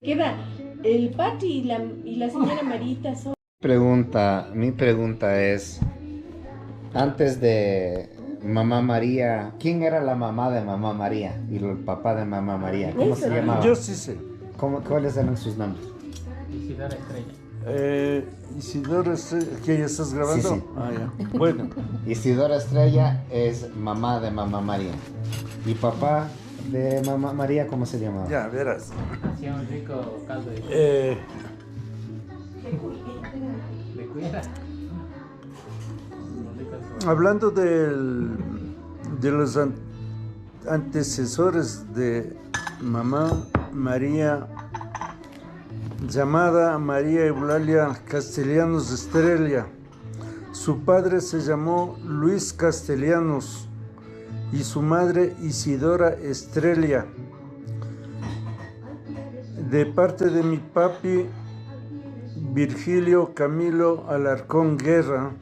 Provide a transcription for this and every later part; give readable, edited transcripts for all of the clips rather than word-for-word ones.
Queda el Pati y la señora Marita son. Mi pregunta es, antes de Mamá María, ¿quién era la mamá de Mamá María y el papá de Mamá María? ¿Cómo se llamaba? Yo sí sé. ¿Cuáles eran sus nombres? Isidora Estrella. Isidoro Estrella, ¿qué ya estás grabando? Sí, sí. Ah, ya. Bueno, Isidora Estrella es mamá de Mamá María. ¿Y papá de Mamá María cómo se llamaba? ya verás. Hacía un rico caldo de cuida. Hablando de los antecesores de Mamá María, llamada María Eulalia Castellanos Estrella. Su padre se llamó Luis Castellanos y su madre Isidora Estrella. De parte de mi papi Virgilio Camilo Alarcón Guerra,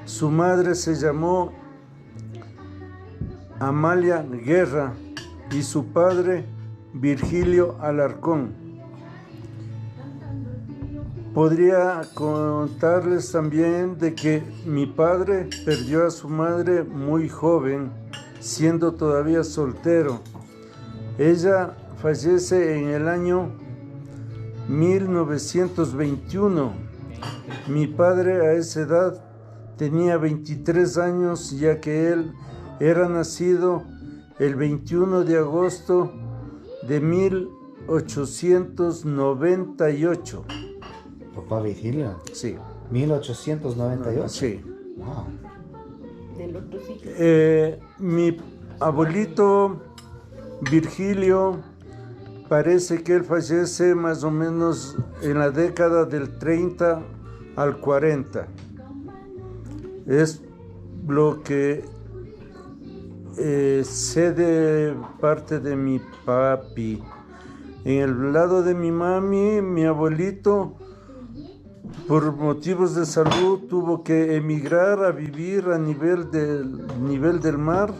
su madre se llamó Amalia Guerra y su padre Virgilio Alarcón. Podría contarles también de que mi padre perdió a su madre muy joven, siendo todavía soltero. Ella fallece en el año 1921. Mi padre a esa edad tenía 23 años, ya que él era nacido el 21 de agosto de 1898. Papá Virgilio. Sí. 1898. Sí. Wow. Del otro sitio. Mi abuelito Virgilio parece que él fallece más o menos en la década del 30 al 40. Es lo que sé de parte de mi papi. En el lado de mi mami, mi abuelito, por motivos de salud, tuvo que emigrar a vivir a nivel del mar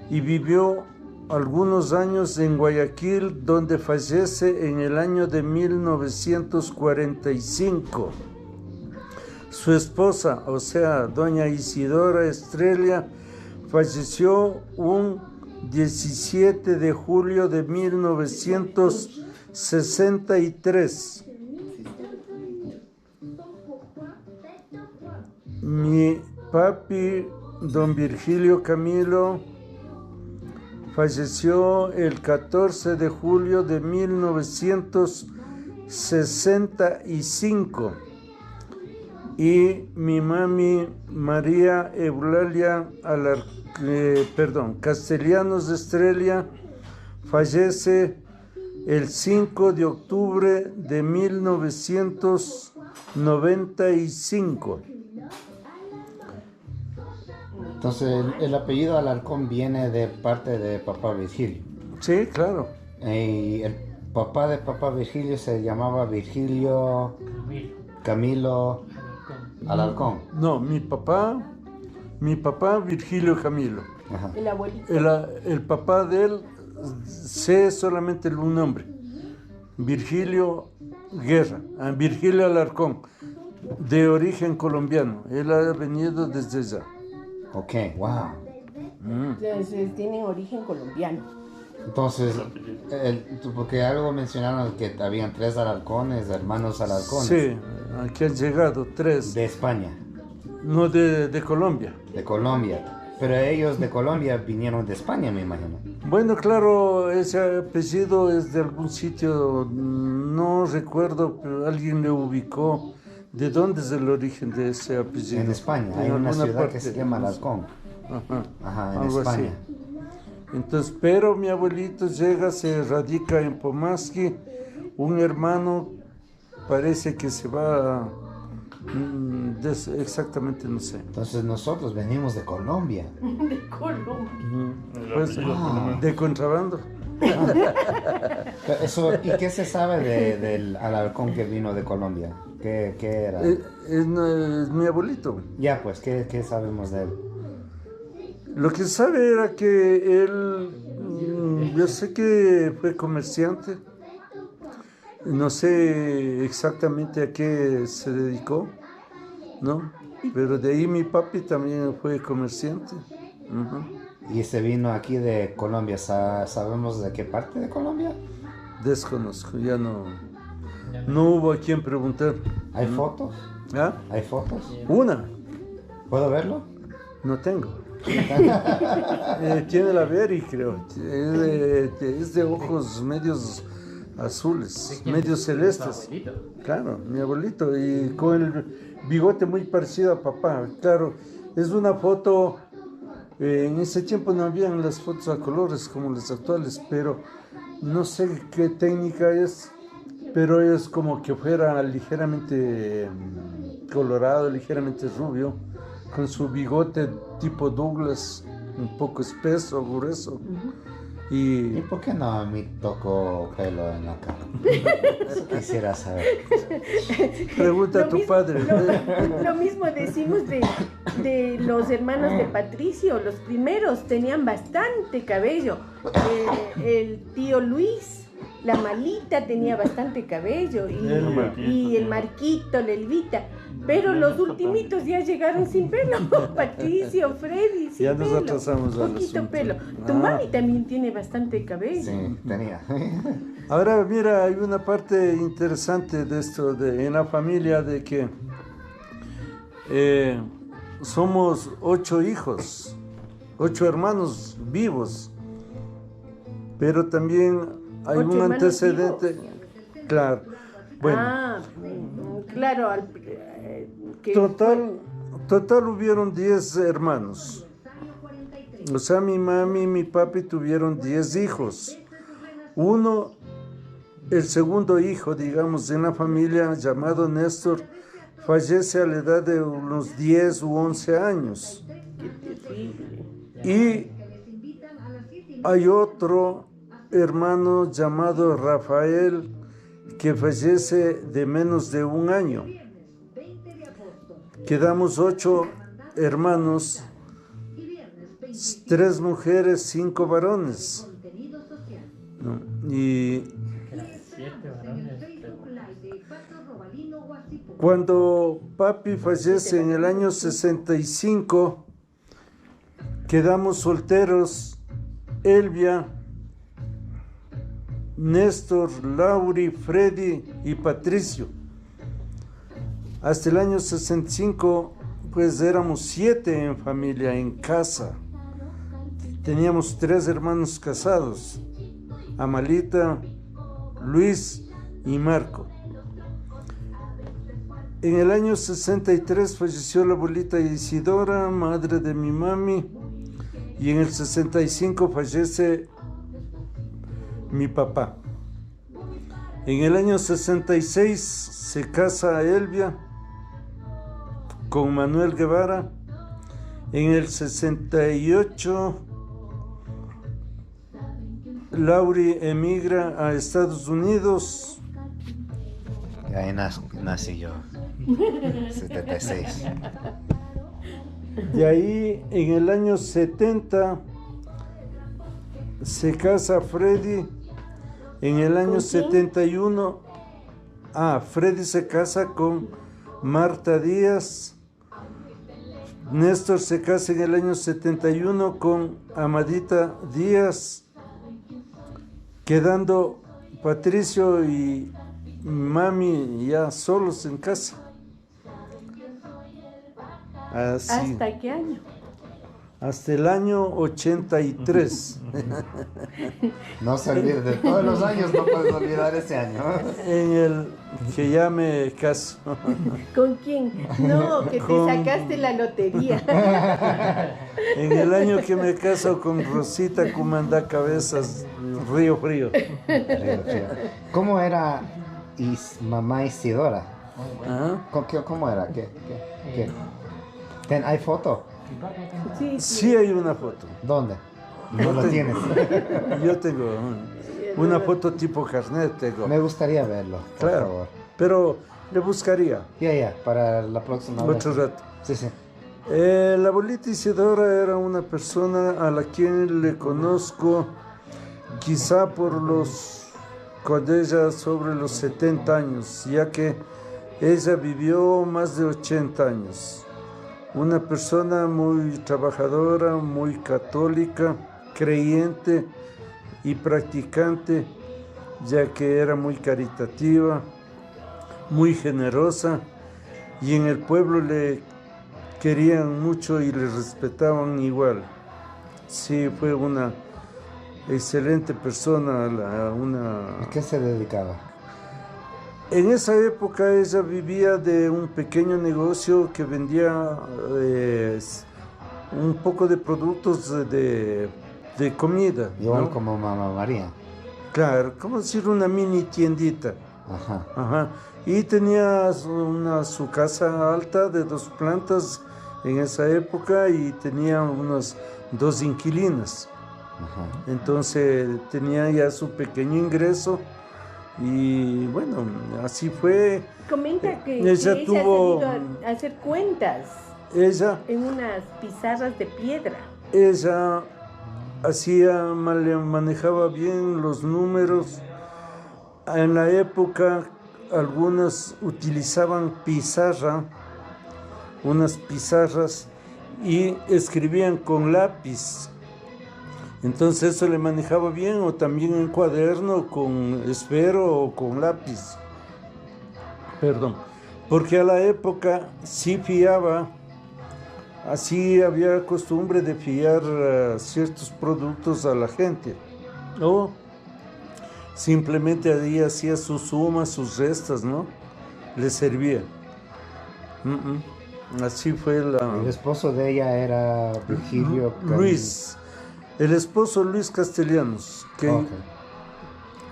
y vivió algunos años en Guayaquil, donde fallece en el año de 1945. Su esposa, o sea, doña Isidora Estrella, falleció un 17 de julio de 1963. Mi papi, don Virgilio Camilo, falleció el 14 de julio de 1965. Y mi mami María Eulalia Castellanos de Estrella fallece el 5 de octubre de 1995. Entonces, el apellido Alarcón viene de parte de papá Virgilio. Sí, claro. Y el papá de papá Virgilio se llamaba Virgilio Camilo Alarcón. No, mi papá Virgilio Camilo. Ajá. El abuelito. El papá de él, sé solamente un nombre, Virgilio Guerra, Virgilio Alarcón, de origen colombiano. Él ha venido desde allá. Ok, wow. Entonces, tienen origen colombiano. Entonces, porque algo mencionaron que habían 3 Alarcones, hermanos Alarcones. Sí, aquí han llegado 3. De España. No de Colombia. De Colombia. Pero ellos de Colombia vinieron de España, me imagino. Bueno, claro, ese apellido es de algún sitio, no recuerdo, pero alguien le ubicó. ¿De dónde es el origen de ese apellido? En España, hay una ciudad que se llama Alarcón. Ajá, en algo España. así. Entonces, pero mi abuelito llega, se radica en Pomasqui, un hermano parece que se va, exactamente no sé. Entonces nosotros venimos de Colombia. De Colombia. Pues, de contrabando. Eso, ¿y qué se sabe del Alarcón que vino de Colombia? ¿Qué era? Es mi abuelito. Ya, pues, ¿qué sabemos de él? Lo que sabe era que él, yo sé que fue comerciante No sé exactamente a qué se dedicó, ¿no? Pero de ahí mi papi también fue comerciante. Ujú. Y se vino aquí de Colombia. ¿Sabemos de qué parte de Colombia? Desconozco, ya no hubo a quien preguntar. ¿Hay fotos? ¿Ah? ¿Hay fotos? Una, ¿Puedo verlo? no tengo. Tiene la Beri, creo. Es de ojos medios azules, medios celestes. Abuelito. Claro, mi abuelito, y con el bigote muy parecido a papá. Claro, es una foto, en ese tiempo no habían las fotos a colores como las actuales, pero no sé qué técnica es, pero es como que fuera ligeramente colorado, ligeramente rubio, con su bigote tipo Douglas, un poco espeso, grueso. ¿Y Y por qué no a mí tocó pelo en la cara? Eso quisiera saber. pregunta a Lo tu mismo- padre. Lo mismo decimos de los hermanos de Patricio, los primeros tenían bastante cabello. El tío Luis, la Malita tenía bastante cabello y el Marquito, la Elvita. Pero los ultimitos ya llegaron sin pelo. Patricio, Freddy, sin Ya pelo. nos atrasamos al Poquito asunto. pelo. Tu Ah. mami también tiene bastante cabello. Sí, tenía. Ahora, mira, hay una parte interesante de esto, en la familia, de que somos 8 hijos, 8 hermanos vivos, pero también hay 8 un hermanos antecedente, claro, bueno, Claro. Que total hubieron 10 hermanos, o sea, mi mami y mi papi tuvieron 10 hijos, el segundo hijo, digamos, en la familia, llamado Néstor, fallece a la edad de unos 10 u 11 años. Y hay otro hermano llamado Rafael que fallece de menos de un año. Quedamos 8 hermanos, 3 mujeres, 5 varones. ¿No? Y Eran 7 varones. cuando papi fallece en el año 65, quedamos solteros, Elvia, Néstor, Lauri, Freddy y Patricio. Hasta el año 65, pues éramos 7 en familia, en casa. Teníamos 3 hermanos casados, Amalita, Luis y Marco. En el año 63 falleció la abuelita Isidora, madre de mi mami, y en el 65 fallece mi papá. En el año 66 se casa Elvia con Manuel Guevara. En el 68 Lauri emigra a Estados Unidos. Y ahí nací yo. 76. De ahí, en el año 70, se casa Freddy. En el año ¿Con quién? 71, Freddy se casa con Marta Díaz. Néstor se casa en el año 71 con Amadita Díaz, quedando Patricio y mami ya solos en casa. Así. ¿Hasta qué año? Hasta el año 83. No se olvide, de todos los años no puedes olvidar ese año. En el que ya me caso. ¿Con quién? No, que te Con- sacaste la lotería. En el año que me caso con Rosita Cumandá Cabezas, Río Frío. ¿Cómo era mamá Isidora? Ajá. ¿Cómo era? ¿Qué? ¿Hay foto? Sí, Sí hay una foto. ¿Dónde? No lo tienes. Yo tengo una foto tipo carnet, tengo. Me gustaría verlo, por Claro, favor. pero le buscaría Ya, para la próxima vez. otro rato. Sí. La abuelita Isidora era una persona a la quien le conozco quizá por los cuando ella sobre los 70 años, ya que ella vivió más de 80 años. Una persona muy trabajadora, muy católica, creyente y practicante, ya que era muy caritativa, muy generosa, y en el pueblo le querían mucho y le respetaban igual. Sí, fue una excelente persona. ¿A qué se dedicaba? En esa época ella vivía de un pequeño negocio que vendía un poco de productos de comida. Igual ¿no? como Mamá María. Claro, como decir una mini tiendita. Ajá. Ajá. Y tenía su casa alta de 2 plantas en esa época y tenía unas 2 inquilinas. Ajá. Entonces tenía ya su pequeño ingreso y bueno, así fue. Comenta que Ella ella tuvo- ha salido a hacer cuentas Ella en unas pizarras de piedra. manejaba bien los números. En la época algunos utilizaban unas pizarras y escribían con lápiz. Entonces eso le manejaba bien, o también en cuaderno con esfero o con lápiz. Perdón. Porque a la época sí fiaba, así había costumbre de fiar ciertos productos a la gente. O simplemente ahí hacía sus sumas, sus restas, ¿no? Le servía. Así fue El esposo de ella era Virgilio Luis. El esposo Luis Castellanos, Ok.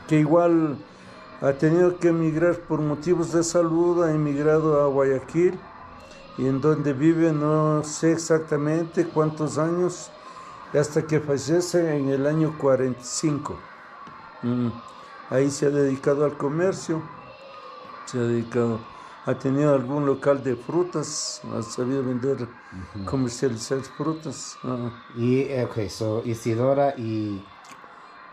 que igual ha tenido que emigrar por motivos de salud, ha emigrado a Guayaquil, y en donde vive no sé exactamente cuántos años, hasta que fallece en el año 45. Ahí se ha dedicado al comercio, ha tenido algún local de frutas, ha sabido vender, comercializar frutas. Y, so Isidora y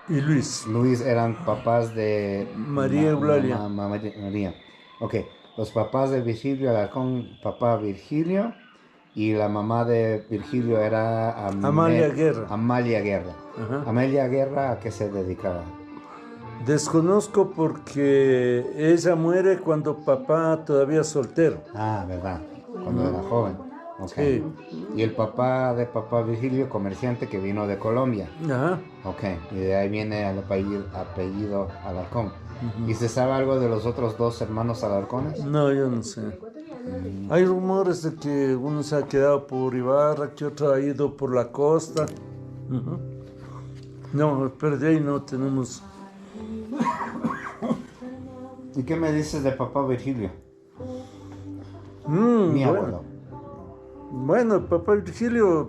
Y Luis. Luis eran papás de María Eulalia. María. Ok, los papás de Virgilio Alarcón, papá Virgilio, y la mamá de Virgilio era Amalia Guerra. Amalia Guerra. Ajá. Amalia Guerra, ¿a qué se dedicaba? Desconozco porque ella muere cuando papá todavía soltero. Ah, verdad, cuando era joven. Ok. Sí. Y el papá de papá Virgilio, comerciante que vino de Colombia. Ajá. Ok, y de ahí viene el apellido Alarcón. ¿Y se sabe algo de los otros 2 hermanos Alarcones? No, yo no sé. Hay rumores de que uno se ha quedado por Ibarra, que otro ha ido por la costa. No, pero de ahí no tenemos. ¿Y qué me dices de papá Virgilio? Mi Bueno. abuelo. Bueno, papá Virgilio,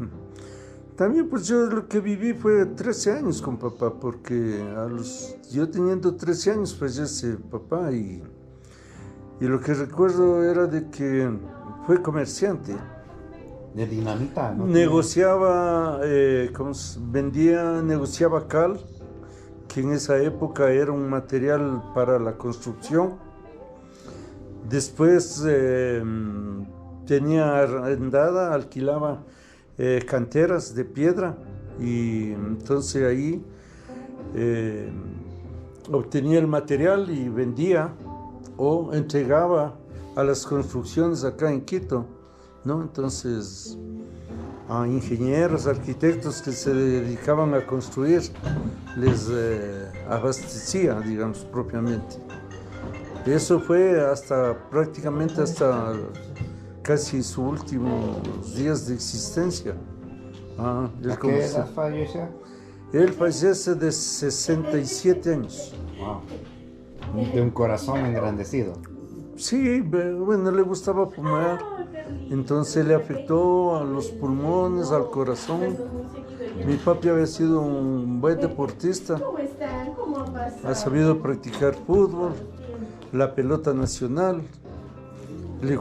también pues yo lo que viví fue 13 años con papá, porque yo teniendo 13 años fallece papá y lo que recuerdo era de que fue comerciante. De dinamita, ¿no? Negociaba, negociaba cal, que en esa época era un material para la construcción. Después tenía arrendada, alquilaba canteras de piedra, y entonces ahí obtenía el material y vendía o entregaba a las construcciones acá en Quito, ¿no? Entonces a ingenieros, arquitectos que se dedicaban a construir, les abastecía, digamos, propiamente. Eso fue prácticamente hasta casi sus últimos días de existencia. ¿A qué edad falleció? Él fallece de 67 años. Wow. De un corazón engrandecido. Sí, bueno, le gustaba fumar, entonces le afectó a los pulmones, al corazón. Mi papi había sido un buen deportista, ¿Cómo están? ¿Cómo ha pasado? ha sabido practicar fútbol, la pelota nacional, le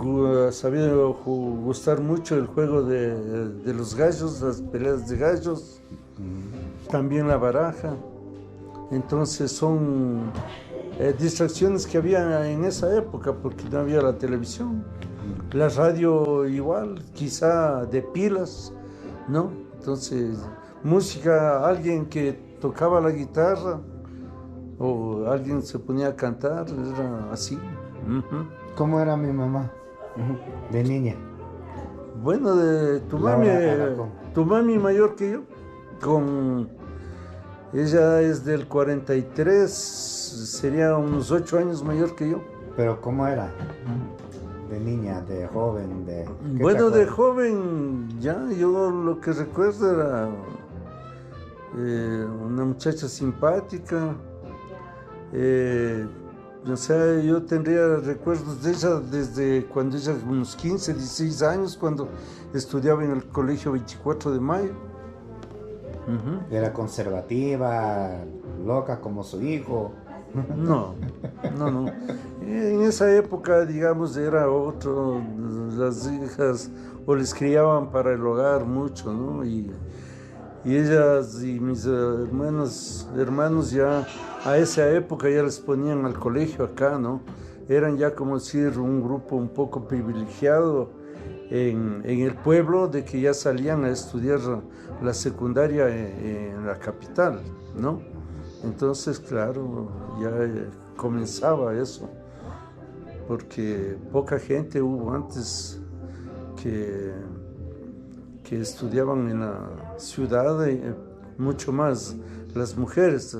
ha sabido gustar mucho el juego de los gallos, las peleas de gallos, también la baraja. Entonces son distracciones que había en esa época, porque no había la televisión. La radio igual, quizá de pilas, ¿no? Entonces, música, alguien que tocaba la guitarra o alguien se ponía a cantar, era así. Ujú. ¿Cómo era mi mamá de niña? Bueno, de tu Laura mami, Alarcón. tu mami mayor que yo, ella es del 43, sería unos 8 años mayor que yo. Pero ¿cómo era? De niña, de joven, de... ¿qué Bueno, te de acuerdas? joven, ya, yo lo que recuerdo era una muchacha simpática. O sea, yo tendría recuerdos de ella desde cuando ella, unos 15, 16 años, cuando estudiaba en el colegio 24 de mayo. Ujú. Era conservativa, loca como su hijo. No, no. En esa época, digamos, era otro, las hijas o les criaban para el hogar mucho, ¿no? Y ellas y mis hermanos ya a esa época ya les ponían al colegio acá, ¿no? Eran ya como decir un grupo un poco privilegiado en el pueblo, de que ya salían a estudiar la secundaria en la capital, ¿no? Entonces, claro, ya comenzaba eso, porque poca gente hubo antes que estudiaban en la ciudad, mucho más las mujeres.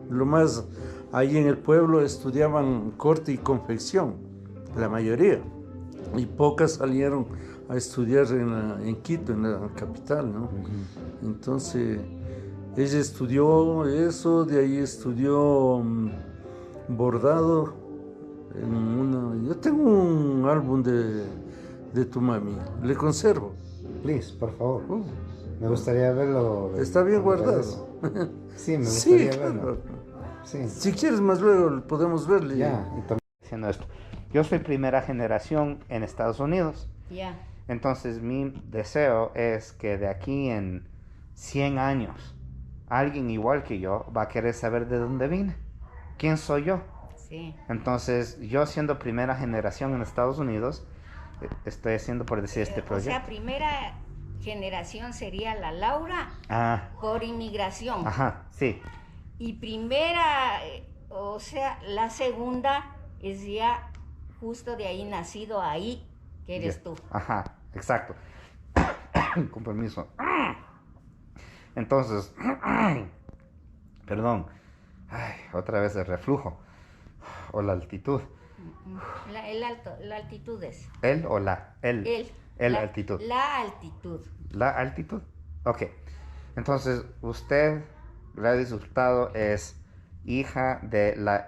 Lo más, ahí en el pueblo estudiaban corte y confección, la mayoría, y pocas salieron a estudiar en Quito, en la capital, ¿no? Entonces, ella estudió eso, de ahí estudió bordado. Yo tengo un álbum de tu mami, le conservo. Please, por favor. Me gustaría verlo. Está bien guardado. Sí, me Sí, gustaría claro. verlo. Sí. Si quieres más luego podemos verle. Ya, y también diciendo esto. Yo soy primera generación en Estados Unidos. Ya. Entonces mi deseo es que de aquí en 100 años alguien igual que yo va a querer saber de dónde vine. ¿Quién soy yo? Sí. Entonces yo siendo primera generación en Estados Unidos, estoy haciendo por decir este O proyecto. sea, primera generación sería la Laura Ah, por inmigración. ajá, sí. Y primera, o sea, la segunda es ya justo de ahí nacido ahí, que eres Ya. tú. Ajá, exacto. Con permiso. Entonces, perdón. Ay, otra vez el reflujo. O la altitud. La altitud es. ¿El o la? El La altitud. La altitud. ¿La altitud? Ok. Entonces, usted, Gladys Hurtado, es hija de la...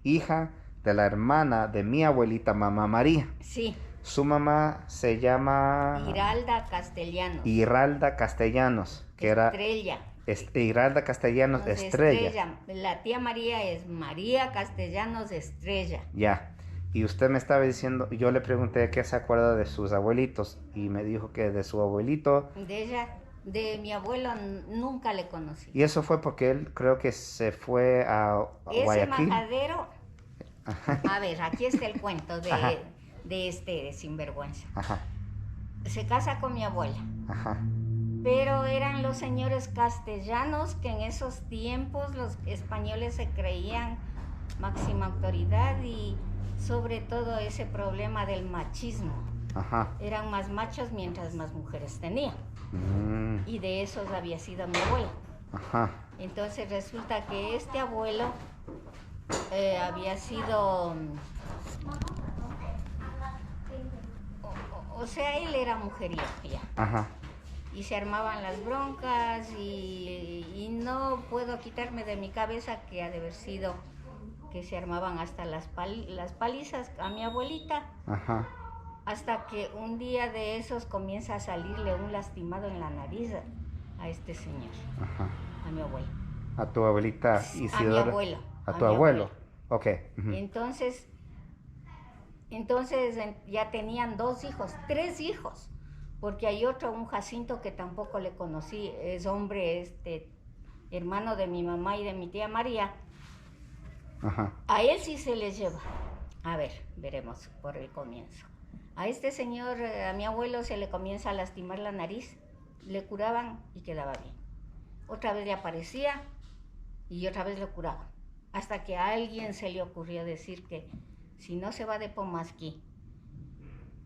hija de la hermana de mi abuelita, mamá María. Sí, Su mamá se llama... Iralda Castellanos. Iralda Castellanos, que era... Estrella. Iralda Castellanos Entonces, Estrella. La tía María es María Castellanos Estrella. Ya. Y usted me estaba diciendo, yo le pregunté qué se acuerda de sus abuelitos y me dijo que de su abuelito. De ella, de mi abuelo nunca le conocí. Y eso fue porque él creo que se fue a Ese Guayaquil. majadero, a ver, aquí está el cuento Ajá. de este sinvergüenza. Ajá, Se casa con mi abuela, ajá. pero eran los señores castellanos que en esos tiempos los españoles se creían máxima autoridad y sobre todo ese problema del machismo. Ajá. Eran más machos mientras más mujeres tenían. Mm, Y de esos había sido mi abuela. ajá. Entonces resulta que este abuelo había sido, o sea, él era mujeriego ya. Ajá. Y se armaban las broncas y no puedo quitarme de mi cabeza que ha de haber sido que se armaban hasta las palizas a mi abuelita, Ajá. hasta que un día de esos comienza a salirle un lastimado en la nariz a este señor, Ajá. a mi abuelo. A tu abuelita A mi Isidora. abuelo. A tu mi abuelo. abuelo. Ok. Ujú. Entonces ya tenían 2 hijos, 3 hijos, porque hay otro, un Jacinto que tampoco le conocí, es hombre, hermano de mi mamá y de mi tía María, Ajá. A él sí se le lleva. A ver, veremos por el comienzo. A este señor, a mi abuelo, se le comienza a lastimar la nariz, le curaban y quedaba bien. Otra vez le aparecía y otra vez lo curaban. Hasta que a alguien se le ocurrió decir que si no se va de Pomasqui,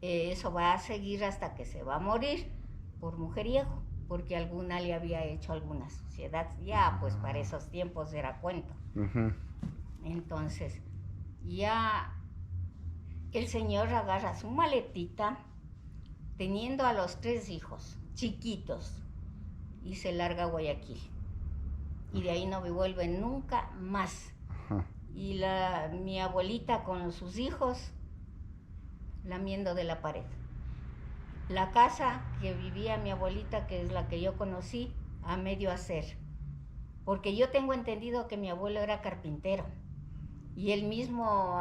eso va a seguir hasta que se va a morir por mujeriego, porque alguna le había hecho alguna suciedad. Ya, pues para esos tiempos era cuento. Ujú. Entonces, ya el señor agarra su maletita, teniendo a los 3 hijos, chiquitos, y se larga a Guayaquil. Y de ahí no me vuelve nunca más. Ajá. Y mi abuelita con sus hijos lamiendo de la pared. La casa que vivía mi abuelita, que es la que yo conocí, a medio hacer. Porque yo tengo entendido que mi abuelo era carpintero. Y él mismo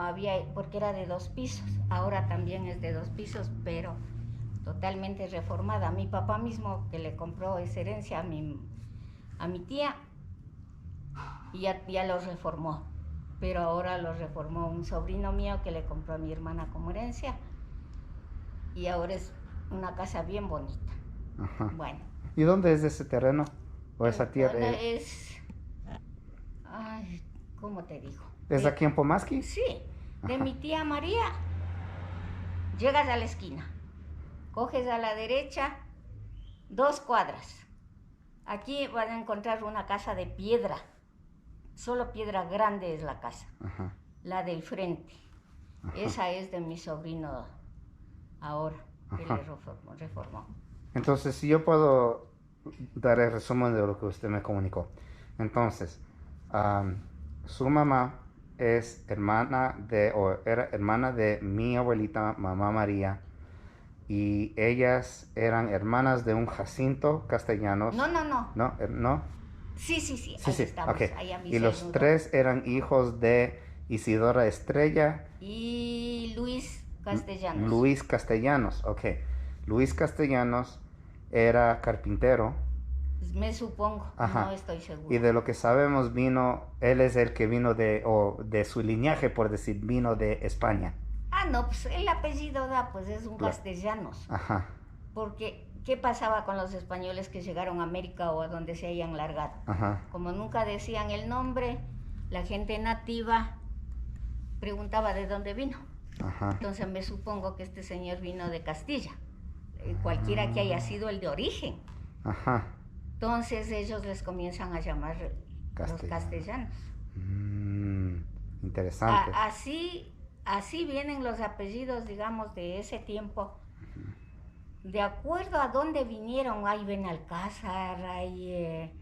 porque era de 2 pisos, ahora también es de 2 pisos, pero totalmente reformada. Mi papá mismo, que le compró esa herencia a mi tía, y ya lo reformó. Pero ahora lo reformó un sobrino mío que le compró a mi hermana como herencia. Y ahora es una casa bien bonita. Ajá. Bueno. ¿Y dónde es ese terreno? ¿O esa tierra? Ay, ¿cómo te digo? ¿Es aquí en Pomasqui? Sí, de Ajá. mi tía María. Llegas a la esquina, coges a la derecha 2 cuadras. Aquí van a encontrar una casa de piedra. Solo piedra grande es la casa. Ajá. La del frente. Ajá. Esa es de mi sobrino ahora, que Ajá. le reformó. Entonces, si yo puedo dar el resumen de lo que usted me comunicó. Entonces, su mamá es era hermana de mi abuelita, mamá María, y ellas eran hermanas de un Jacinto Castellanos. No. ¿No? ¿No? Sí, Sí, ahí sí, estamos. ok. Ahí a mi Y los desnudo. 3 eran hijos de Isidora Estrella. Y Luis Castellanos. Luis Castellanos, ok. Luis Castellanos era carpintero. Me supongo, Ajá. no estoy seguro. Y de lo que sabemos él es el que vino de su linaje, por decir, vino de España. Ah, no, pues el apellido pues es un Claro. Castellanos. Ajá, Porque, ¿qué pasaba con los españoles que llegaron a América o a donde se hayan largado? ajá, Como nunca decían el nombre, la gente nativa preguntaba de dónde vino. ajá. Entonces me supongo que este señor vino de Castilla, cualquiera que haya sido el de origen. Ajá. Entonces ellos les comienzan a llamar los Castellanos. castellanos. Interesante. Así vienen los apellidos, digamos, de ese tiempo. De acuerdo a dónde vinieron, hay Benalcázar, hay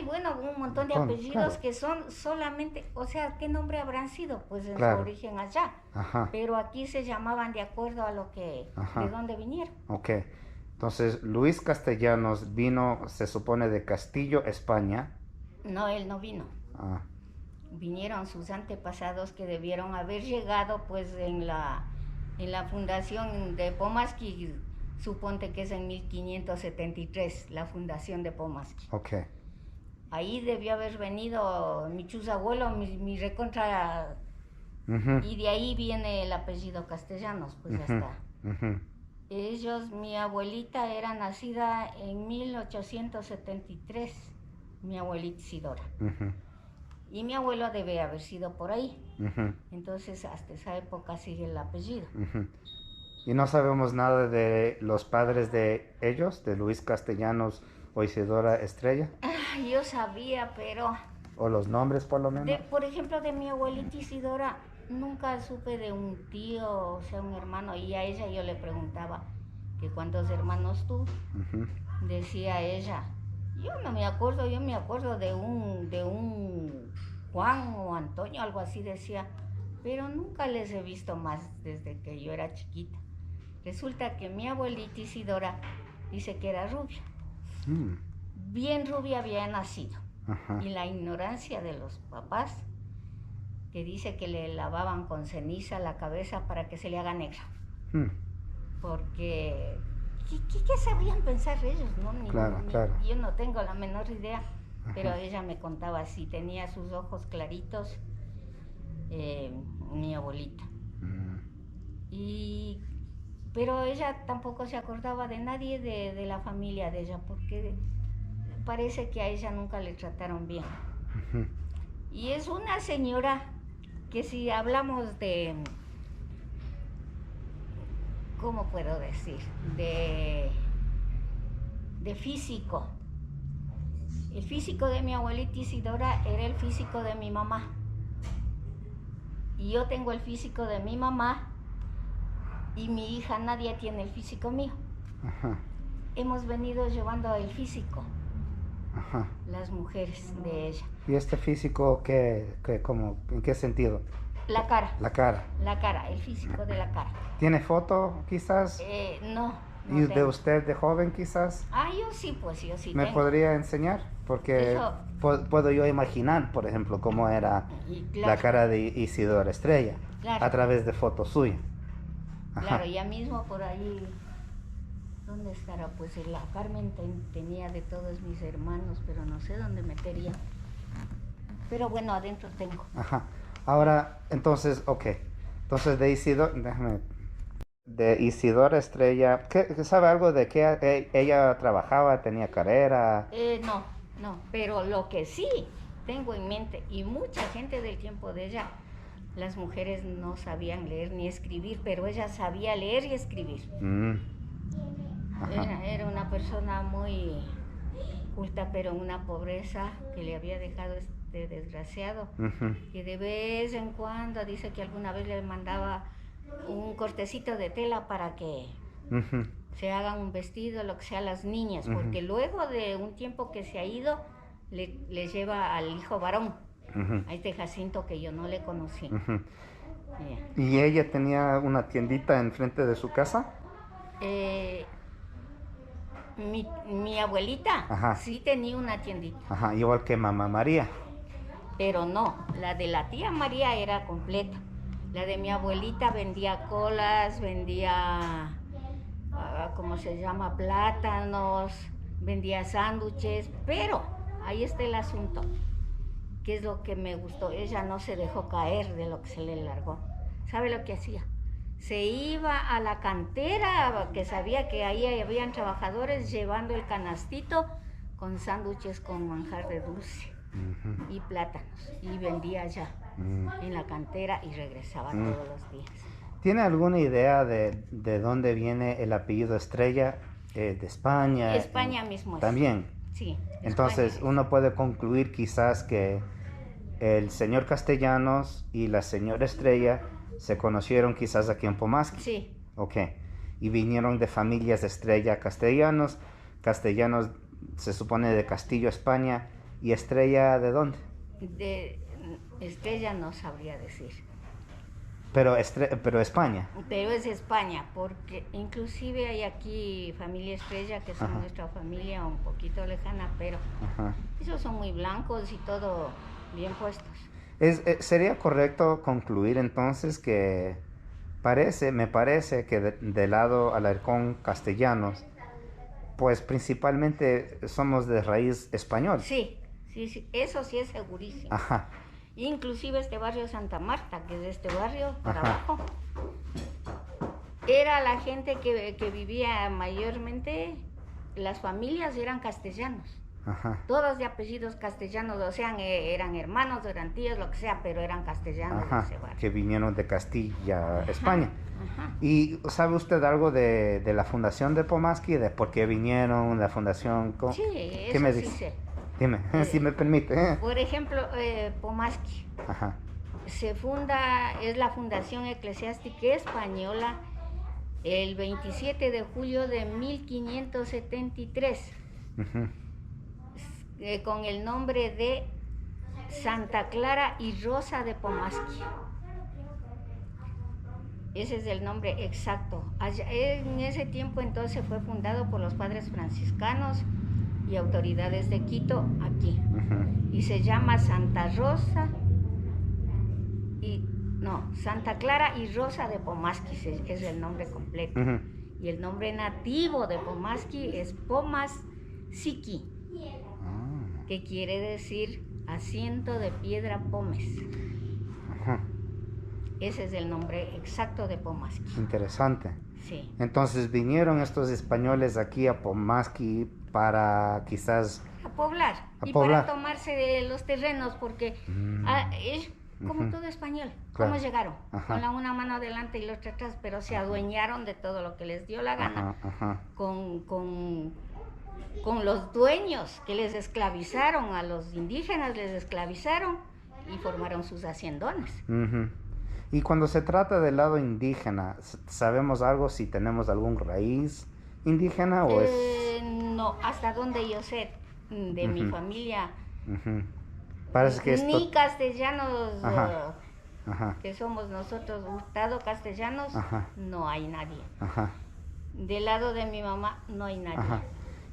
bueno, un montón de Bueno, apellidos claro. que son solamente, o sea, ¿qué nombre habrán sido? Pues en Claro. su origen allá. Ajá, Pero aquí se llamaban de acuerdo a Ajá. de dónde vinieron. ok. Entonces, Luis Castellanos vino, se supone, de Castillo, España. No, él no vino. Ah, Vinieron sus antepasados que debieron haber llegado pues en la fundación de Pomasqui, suponte que es en 1573, la fundación de Pomasqui. ok. Ahí debió haber venido mi chuzabuelo, mi recontra, Ujú, y de ahí viene el apellido Castellanos, pues ya ujú, está. ujú. Mi abuelita era nacida en 1873, mi abuelita Isidora. Ujú, Y mi abuelo debe haber sido por ahí. ujú, Entonces, hasta esa época sigue el apellido. ujú. Y no sabemos nada de los padres de ellos, de Luis Castellanos o Isidora Estrella, Yo sabía, pero, o los nombres por lo menos. por ejemplo, de mi abuelita Isidora, nunca supe de un tío, o sea, un hermano. Y a ella yo le preguntaba que cuántos hermanos tú. Ujú, Decía ella, yo no me acuerdo, yo me acuerdo de un Juan o Antonio, algo así decía, pero nunca les he visto más desde que yo era chiquita. Resulta que mi abuelita Isidora dice que era rubia, mm, bien rubia había nacido, ajá, y la ignorancia de los papás, que dice que le lavaban con ceniza la cabeza para que se le haga negra, mm, porque ¿qué sabrían pensar ellos? ¿No? Claro, claro. Yo no tengo la menor idea. pero ella me contaba así, tenía sus ojos claritos, mi abuelita. Pero ella tampoco se acordaba de nadie de la familia de ella, porque parece que a ella nunca le trataron bien. Y es una señora que si hablamos de, ¿cómo puedo decir? De físico. El físico de mi abuelita Isidora era el físico de mi mamá. Y yo tengo el físico de mi mamá y mi hija Nadia tiene el físico mío. Ajá. Hemos venido llevando el físico, Ajá. las mujeres de ella. ¿Y este físico en qué sentido? La cara. La cara. La cara, el físico de la cara. ¿Tiene foto quizás? No. ¿Y de tengo. usted de joven quizás? Yo sí, pues yo sí ¿Me tengo. podría enseñar? Porque Eso. puedo yo imaginar, por ejemplo, cómo era Y claro, la cara de Isidora Estrella Claro. a través de fotos suyas. Ajá. Claro, ya mismo por ahí, ¿dónde estará? Pues la Carmen tenía de todos mis hermanos, pero no sé dónde metería. Pero bueno, adentro tengo. Ajá. Ahora, entonces, ok. Entonces de Isidora Estrella, ¿sabe algo de qué ella trabajaba, tenía carrera? No, pero lo que sí tengo en mente, y mucha gente del tiempo de ella, las mujeres no sabían leer ni escribir, pero ella sabía leer y escribir. Ajá. Era una persona muy culta, pero en una pobreza que le había dejado este desgraciado, Ujú. que de vez en cuando dice que alguna vez le mandaba un cortecito de tela para que Ujú. se hagan un vestido, lo que sea, las niñas, Ujú. porque luego de un tiempo que se ha ido, le lleva al hijo varón, Ujú. a este Jacinto que yo no le conocí. Ujú. Ya. ¿Y ella tenía una tiendita enfrente de su casa? Mi abuelita Ajá. sí tenía una tiendita, Ajá, igual que Mamá María. pero no, la de la tía María era completa. La de mi abuelita vendía colas, vendía, ¿cómo se llama? Plátanos, vendía sándwiches, pero ahí está el asunto, que es lo que me gustó. Ella no se dejó caer de lo que se le largó. ¿Sabe lo que hacía? Se iba a la cantera, que sabía que ahí habían trabajadores, llevando el canastito con sándwiches con manjar de dulce Ujú. y plátanos, y vendía allá en la cantera y regresaba todos los días. ¿Tiene alguna idea de dónde viene el apellido Estrella? ¿De España? España mismo es. También. Sí. Entonces España uno puede concluir quizás que el señor Castellanos y la señora Estrella se conocieron quizás aquí en Pomaski. Sí, Ok. Y vinieron de familias de Estrella Castellanos. Castellanos se supone de Castillo, España. ¿Y Estrella de dónde? de Estrella no sabría decir, Pero España. pero es España, porque inclusive hay aquí familia Estrella, que son Ajá. nuestra familia un poquito lejana, pero Ajá. esos son muy blancos y todo bien puestos. ¿Sería correcto concluir entonces que me parece que del lado Alarcón Castellanos, pues principalmente somos de raíz español? Sí, eso sí es segurísimo. Ajá. Inclusive este barrio Santa Marta, que es de este barrio para Ajá. abajo, era la gente que vivía mayormente, las familias eran castellanos. Ajá. Todos de apellidos castellanos, o sea, eran hermanos, eran tíos, lo que sea, pero eran castellanos de Ajá. ese barrio. Que vinieron de Castilla, España. Ajá. ¿Y sabe usted algo de la fundación de Pomaski? ¿De por qué vinieron? ¿La fundación? Sí, ¿Qué eso me sí dice? sé. Dime, si me permite. Por ejemplo, Pomaski Ajá. se funda, es la Fundación Eclesiástica Española el 27 de julio de 1573, Ujú. con el nombre de Santa Clara y Rosa de Pomaski. Ese es el nombre exacto. En ese tiempo entonces fue fundado por los padres franciscanos y autoridades de Quito aquí. Ujú. Y se llama Santa Clara y Rosa de Pomaski, es el nombre completo. Ujú. Y el nombre nativo de Pomaski es Pomasiki. Ah. que quiere decir asiento de piedra Pómez. Ajá. Ese es el nombre exacto de Pomasqui. Interesante. Sí. Entonces vinieron estos españoles aquí a Pomasqui para quizás... A poblar. A Y poblar. para tomarse de los terrenos, porque es como Ujú. todo español. Claro. ¿Cómo llegaron? Ajá. Con la una mano adelante y la otra atrás, pero se adueñaron de todo lo que les dio la gana. Ajá, ajá. Con los dueños que les esclavizaron, a los indígenas les esclavizaron y formaron sus haciendones. Ujú. Y cuando se trata del lado indígena, ¿sabemos algo si tenemos algún raíz indígena o es...? No, hasta donde yo sé de mi Ujú. familia, Ujú. Parece que esto... ni castellanos, Ajá. Ajá, que somos nosotros, Hurtado castellanos, Ajá. no hay nadie. ajá, Del lado de mi mamá no hay nadie. ajá.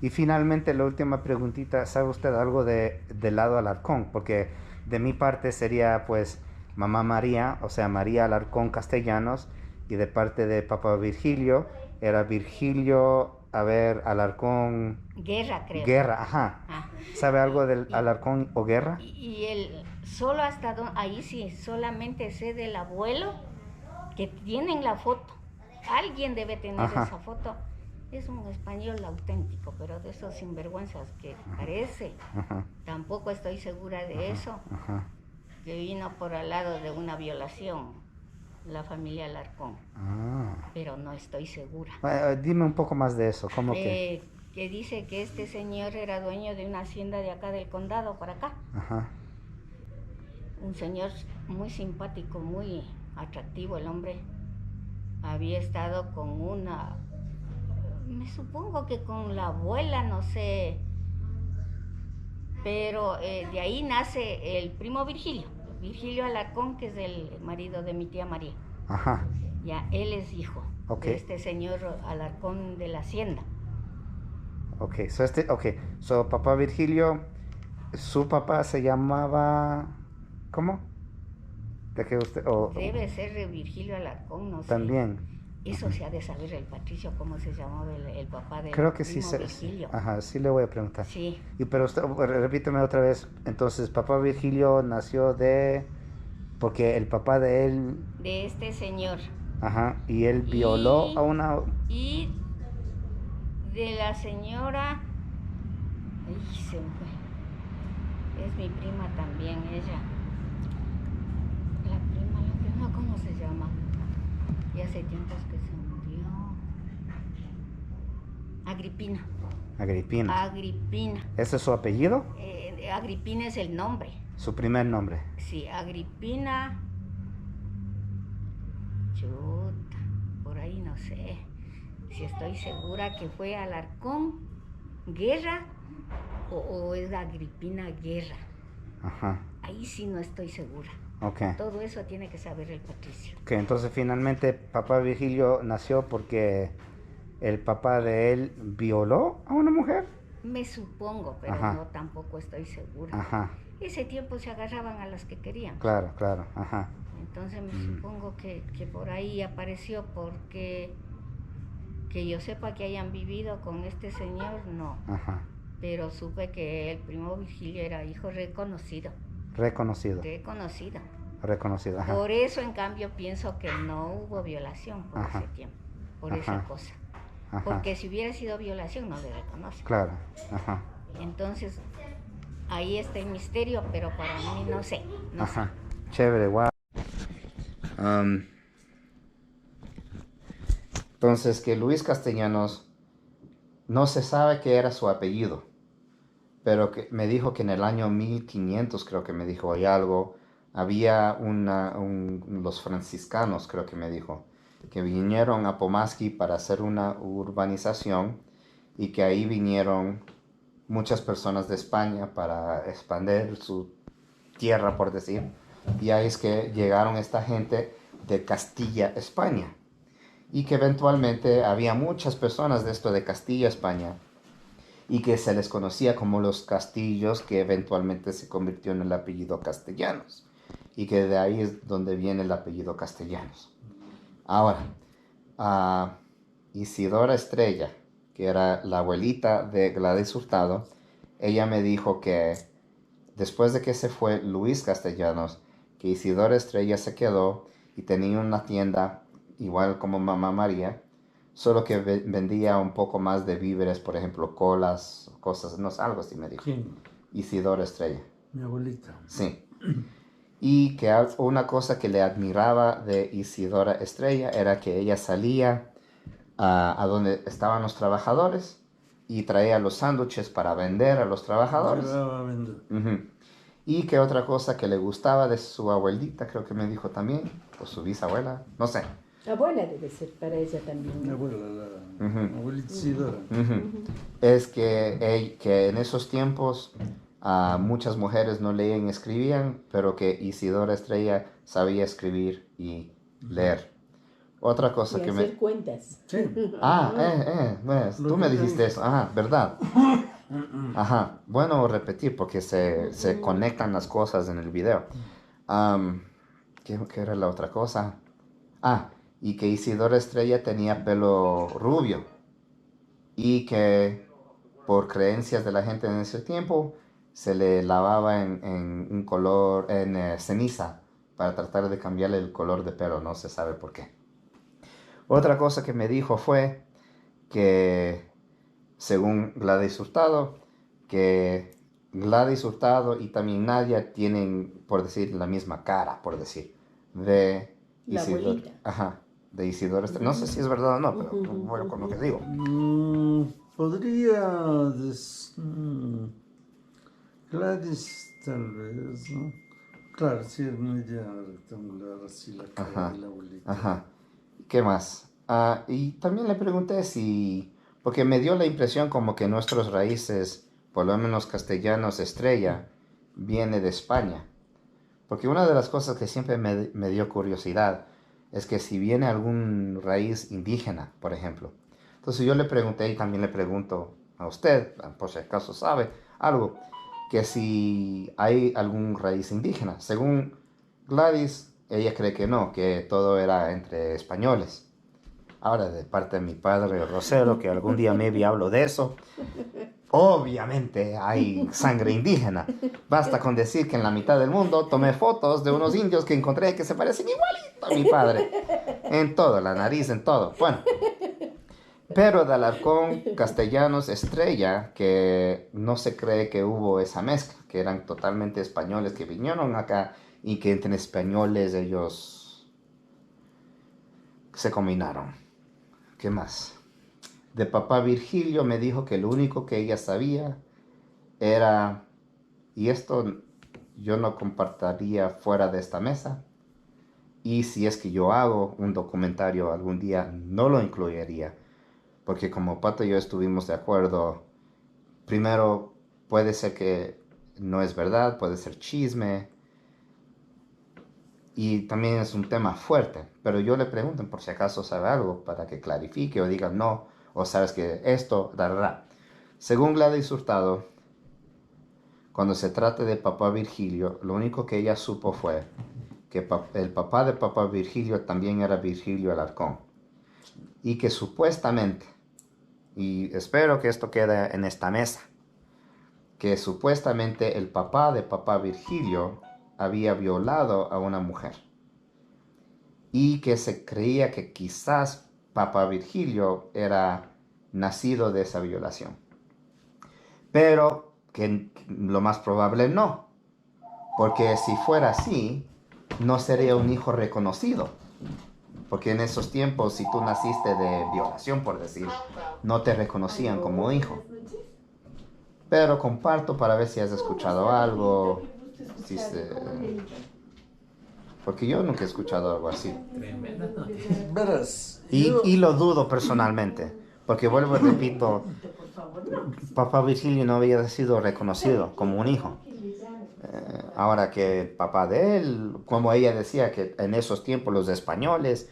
Y finalmente la última preguntita, ¿sabe usted algo del lado Alarcón? Porque de mi parte sería pues mamá María, o sea María Alarcón Castellanos, y de parte de papá Virgilio era Virgilio, Alarcón Guerra, creo. Guerra, ajá. Ah. ¿Sabe algo del Y- Alarcón o Guerra? Y el solo hasta ahí sí, solamente sé del abuelo que tienen la foto. Alguien debe tener Ajá. esa foto. Es un español auténtico, pero de esos sinvergüenzas que parece. Ajá, Tampoco estoy segura de eso, ajá. que vino por al lado de una violación, la familia Alarcón, Ah. pero no estoy segura. Dime un poco más de eso, ¿cómo que? Que dice que este señor era dueño de una hacienda de acá del condado, para acá. Ajá, Un señor muy simpático, muy atractivo el hombre. Había estado con una, me supongo que con la abuela, no sé, pero de ahí nace el primo Virgilio, Virgilio Alarcón, que es el marido de mi tía María. ajá. Ya, él es hijo Ok. de este señor Alarcón de la hacienda. So papá Virgilio, su papá se llamaba, ¿cómo? ¿De qué usted? Debe ser de Virgilio Alarcón, no sé. También. Eso se ha de saber el Patricio, cómo se llamaba el papá del Creo que sí primo Virgilio. Ajá, sí le voy a preguntar. Sí, Y pero usted, repíteme otra vez. Entonces, papá Virgilio nació porque el papá de él, de este señor. ajá, y él violó Y- a una, Y de la señora, ay, se me fue. Es mi prima también, ella. La prima, ¿cómo se llama? Y hace tiempos que se murió. Agripina. Agripina. Agripina. ¿Ese es su apellido? Agripina es el nombre. Su primer nombre. Sí, Agripina. Chuta, por ahí no sé. Si estoy segura que fue Alarcón Guerra o es Agripina Guerra. Ajá. Ahí sí no estoy segura. Ok. Todo eso tiene que saber el Patricio. Ok, entonces finalmente papá Virgilio nació porque el papá de él violó a una mujer. Me supongo, pero Ajá. no tampoco estoy segura. Ajá, Ese tiempo se agarraban a las que querían. claro, claro, ajá. Entonces me supongo que por ahí apareció, porque que yo sepa que hayan vivido con este señor, no. Ajá. Pero supe que el primo Virgilio era hijo reconocido. Reconocido, Reconocido. ajá. Por eso, en cambio, pienso que no hubo violación por Ajá. ese tiempo, por Ajá. esa cosa. Ajá. Porque si hubiera sido violación, no le reconoce. Claro, ajá. Entonces, ahí está el misterio, pero para mí no sé. No sé. Ajá. Chévere, wow. Entonces, que Luis Castellanos no se sabe qué era su apellido, pero que me dijo que en el año 1500, creo que me dijo, hay algo, había los franciscanos, creo que me dijo, que vinieron a Pomasqui para hacer una urbanización y que ahí vinieron muchas personas de España para expandir su tierra, por decir, y ahí es que llegaron esta gente de Castilla, España, y que eventualmente había muchas personas de esto de Castilla, España, y que se les conocía como los Castillos, que eventualmente se convirtió en el apellido Castellanos, y que de ahí es donde viene el apellido Castellanos. Ahora, Isidora Estrella, que era la abuelita de Gladys Hurtado, ella me dijo que después de que se fue Luis Castellanos, que Isidora Estrella se quedó y tenía una tienda igual como Mamá María, solo que vendía un poco más de víveres, por ejemplo, colas, cosas, no sé, algo así me dijo. ¿Quién? Isidora Estrella. Mi abuelita. Sí. Y que una cosa que le admiraba de Isidora Estrella era que ella salía a donde estaban los trabajadores y traía los sándwiches para vender a los trabajadores. Llevaba a vender. Ujú. Y que otra cosa que le gustaba de su abuelita, creo que me dijo también, o su bisabuela, no sé. Abuela debe ser para ella también, Mi ¿no? abuela, la Ujú. abuelita Isidora. Es que en esos tiempos muchas mujeres no leían y escribían, pero que Isidora Estrella sabía escribir y leer. Otra cosa Y que hacer me... cuentas. Sí. Pues, Lo tú que me te dijiste dije. eso, ajá, ¿verdad? Ajá, bueno repetir porque se conectan las cosas en el video. ¿Qué era la otra cosa? Y que Isidora Estrella tenía pelo rubio y que por creencias de la gente en ese tiempo se le lavaba en un color, en ceniza para tratar de cambiarle el color de pelo, no se sabe por qué. Otra cosa que me dijo fue que, según Gladys Hurtado, que Gladys Hurtado y también Nadia tienen, por decir, la misma cara, por decir, de La Isidora. abuelita. Ajá, de Isidora Estrella. No sé si es verdad o no, pero voy con lo que digo. Podría Gladys, tal vez, ¿no? Claro, sí, es media rectangular, así la cara Ajá, de la abuelita. ajá. ¿Qué más? Y también le pregunté si, porque me dio la impresión como que nuestros raíces, por lo menos castellanos, Estrella, viene de España. Porque una de las cosas que siempre me dio curiosidad es que si viene algún raíz indígena, por ejemplo. Entonces yo le pregunté y también le pregunto a usted, por si acaso sabe algo, que si hay algún raíz indígena. Según Gladys, ella cree que no, que todo era entre españoles. Ahora, de parte de mi padre Rosero, que algún día maybe hablo de eso, obviamente hay sangre indígena. Basta con decir que en la mitad del mundo tomé fotos de unos indios que encontré que se parecen igualito a mi padre. En todo, la nariz, en todo. Bueno, pero de Alarcón, Castellanos, Estrella, que no se cree que hubo esa mezcla, que eran totalmente españoles que vinieron acá y que entre españoles ellos se combinaron. ¿Qué más? De papá Virgilio me dijo que lo único que ella sabía era, y esto yo no compartiría fuera de esta mesa, y si es que yo hago un documentario algún día, no lo incluiría, porque como Pato y yo estuvimos de acuerdo, primero puede ser que no es verdad, puede ser chisme, y también es un tema fuerte, pero yo le pregunto por si acaso sabe algo para que clarifique o diga no, o sabes que esto, Según Gladys Hurtado, cuando se trata de papá Virgilio, lo único que ella supo fue que el papá de papá Virgilio también era Virgilio Alarcón, y que supuestamente, y espero que esto quede en esta mesa, que supuestamente el papá de papá Virgilio había violado a una mujer y que se creía que quizás papá Virgilio era nacido de esa violación, pero que lo más probable no, porque si fuera así no sería un hijo reconocido, porque en esos tiempos si tú naciste de violación, por decir, no te reconocían como hijo. Pero comparto para ver si has escuchado algo, porque yo nunca he escuchado algo así. Tremenda noticia. Verás, Y lo dudo personalmente, porque vuelvo y repito, papá Virgilio no había sido reconocido como un hijo. Ahora que el papá de él, como ella decía, que en esos tiempos los españoles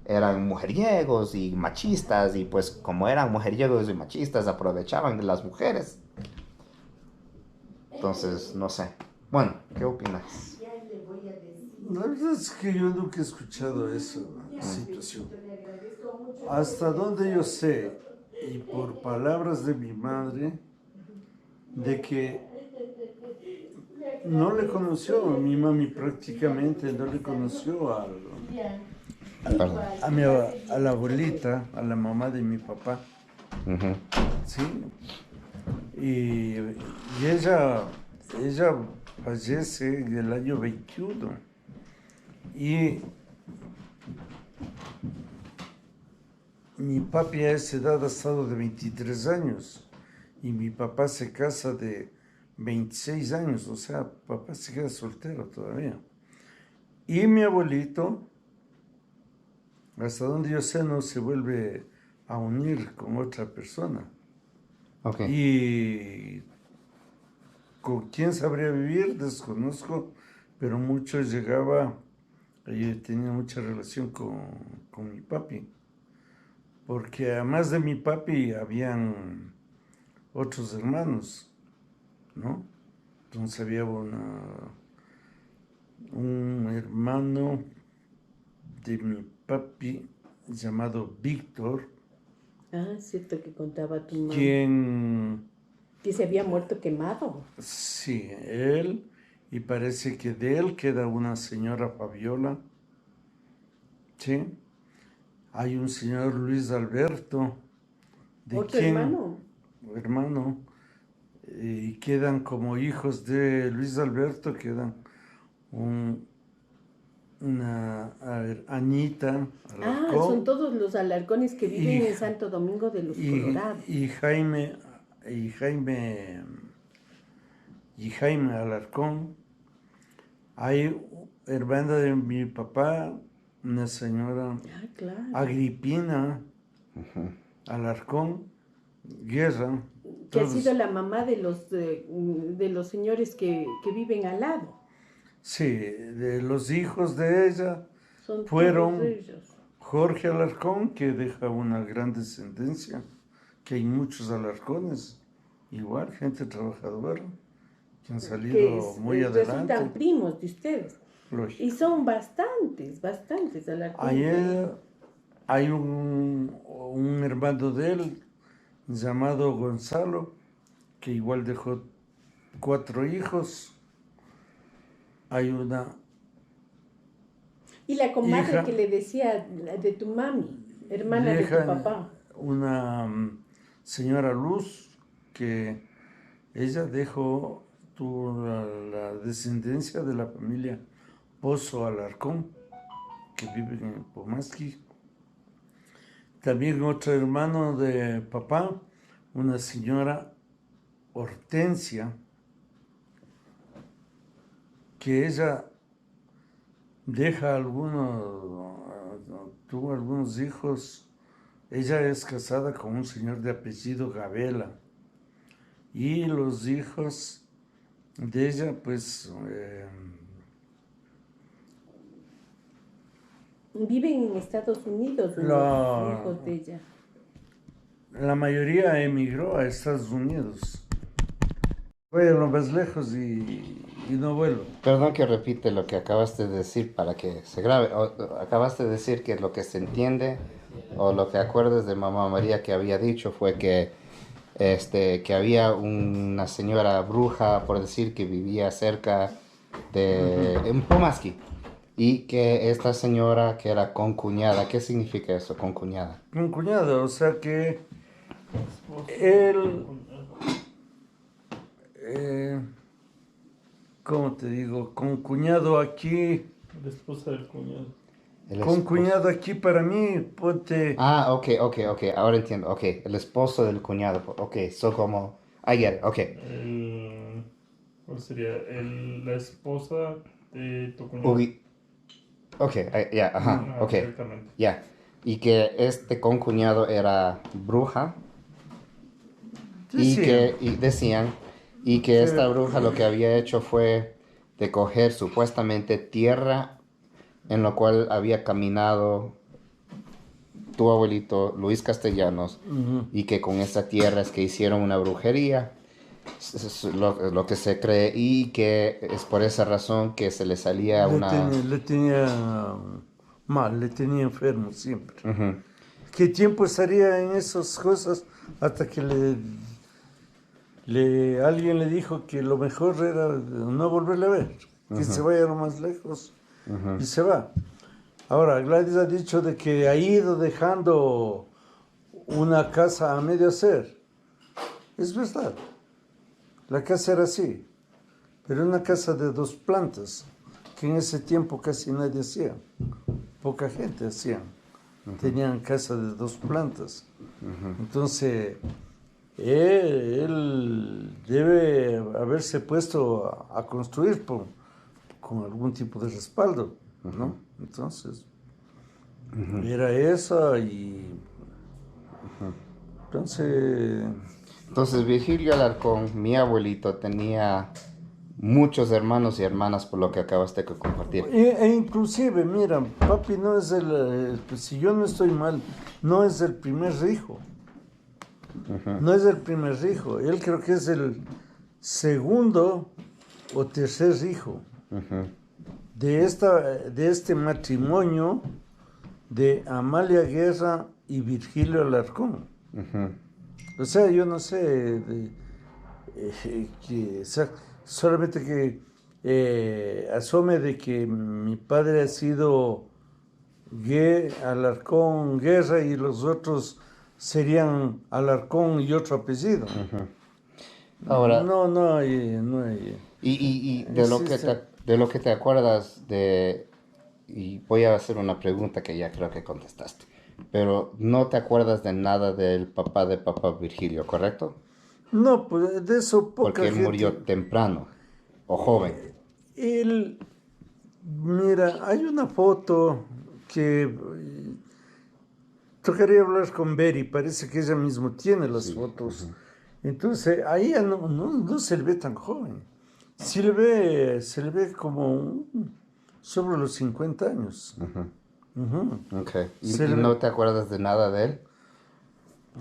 eran mujeriegos y machistas, y pues como eran mujeriegos y machistas, aprovechaban de las mujeres. Entonces, no sé. Bueno, ¿qué opinas? la verdad es que yo nunca he escuchado esa situación. Hasta donde yo sé, y por palabras de mi madre, de que no le conoció, mi mami prácticamente no le conoció Perdón. a la abuelita, a la mamá de mi papá, Ujú. ¿sí? Y ella fallece en el año 21 y mi papi a esa edad ha estado de 23 años y mi papá se casa de 26 años, o sea, papá se queda soltero todavía. Y mi abuelito, hasta donde yo sé, no se vuelve a unir con otra persona. Ok. Y con quién sabría vivir, desconozco, pero mucho llegaba, yo tenía mucha relación con mi papi, porque además de mi papi habían otros hermanos, ¿no? Entonces había un hermano de mi papi llamado Víctor, Ah, cierto que contaba tu mamá. quien, Que se había muerto quemado. sí, él, y parece que de él queda una señora Fabiola, ¿sí? Hay un señor Luis Alberto, de ¿Otro hermano? hermano, y quedan como hijos de Luis Alberto, quedan a ver, Anita Ah, Alarcón son todos los alarcones que viven Y- en Santo Domingo de los Colorados. y Jaime Alarcón. Hay hermana de mi papá, una señora Ah, claro. Agripina Alarcón, Guerra. Que ha todos. sido la mamá de los señores que viven al lado. Sí, de los hijos de ella Son Fueron- todos ellos. Jorge Alarcón, que deja una gran descendencia, que hay muchos Alarcones, igual, gente trabajadora, que han salido muy Resultan adelante. primos de ustedes. Lógico. Y son bastantes alarcones. Ayer hay un hermano de él llamado Gonzalo, que igual dejó 4 hijos. Hay una Y la comadre hija- que le decía de tu mami, hermana de tu dejan papá. una señora Luz, que ella tuvo la descendencia de la familia Pozo Alarcón, que vive en Pomasqui. También otro hermano de papá, una señora Hortensia, que ella tuvo algunos hijos. Ella es casada con un señor de apellido Gabela. Y los hijos de ella, pues, Viven en Estados Unidos, los hijos de ella. la mayoría emigró a Estados Unidos. Voy a lo más lejos y no vuelvo. Perdón que repite lo que acabaste de decir para que se grabe. Acabaste de decir que lo que se entiende o lo que acuerdas de Mamá María que había dicho fue que había una señora bruja, por decir, que vivía cerca de en Pomasqui, y que esta señora que era concuñada. ¿Qué significa eso, concuñada? Un cuñado, o sea que él, ¿cómo te digo? Con cuñado aquí, La esposa del cuñado. El con esposo. cuñado aquí para mí, ponte, Ah, ok, ahora entiendo. Ok, el esposo del cuñado. Ok, como... I get it, ok. ¿Cuál sería? La esposa de tu cuñado. Ok, ya, ajá, Ah, ok, directamente. ya. Y que este concuñado era bruja y decían, y que Sí. esta bruja lo que había hecho fue de coger supuestamente tierra en lo cual había caminado tu abuelito Luis Castellanos, y que con esa tierra es que hicieron una brujería, es lo que se cree, y que es por esa razón que se le salía una... le tenía mal, le tenía enfermo siempre. Ujú. ¿Qué tiempo estaría en esas cosas hasta que le alguien le dijo que lo mejor era no volverle a ver, que se vaya lo más lejos y se va. Ahora, Gladys ha dicho de que ha ido dejando una casa a medio hacer. Es verdad, la casa era así, pero una casa de 2 plantas, que en ese tiempo casi nadie hacía, poca gente hacía. Tenían casa de 2 plantas. Entonces, él debe haberse puesto a construir con algún tipo de respaldo, ¿no? Entonces, era eso y... Entonces, Virgilio Alarcón, mi abuelito, tenía muchos hermanos y hermanas por lo que acabaste de compartir. Inclusive, mira, papi no es si yo no estoy mal, no es el primer hijo. No es el primer hijo. Él creo que es el segundo o tercer hijo de este matrimonio de Amalia Guerra y Virgilio Alarcón. O sea, yo no sé, solamente que asome de que mi padre ha sido Alarcón Guerra y los otros serían Alarcón y otro apellido. Ahora, no hay. Y de lo que te acuerdas y voy a hacer una pregunta que ya creo que contestaste, pero no te acuerdas de nada del papá de papá Virgilio, ¿correcto? No, pues de eso poca Porque él gente. murió temprano o joven. Mira, hay una foto que tocaría hablar con Beri, parece que ella mismo tiene las fotos. Entonces, ahí ya no se le ve tan joven. Se le ve como sobre los 50 años. Okay. ¿Y no te acuerdas de nada de él?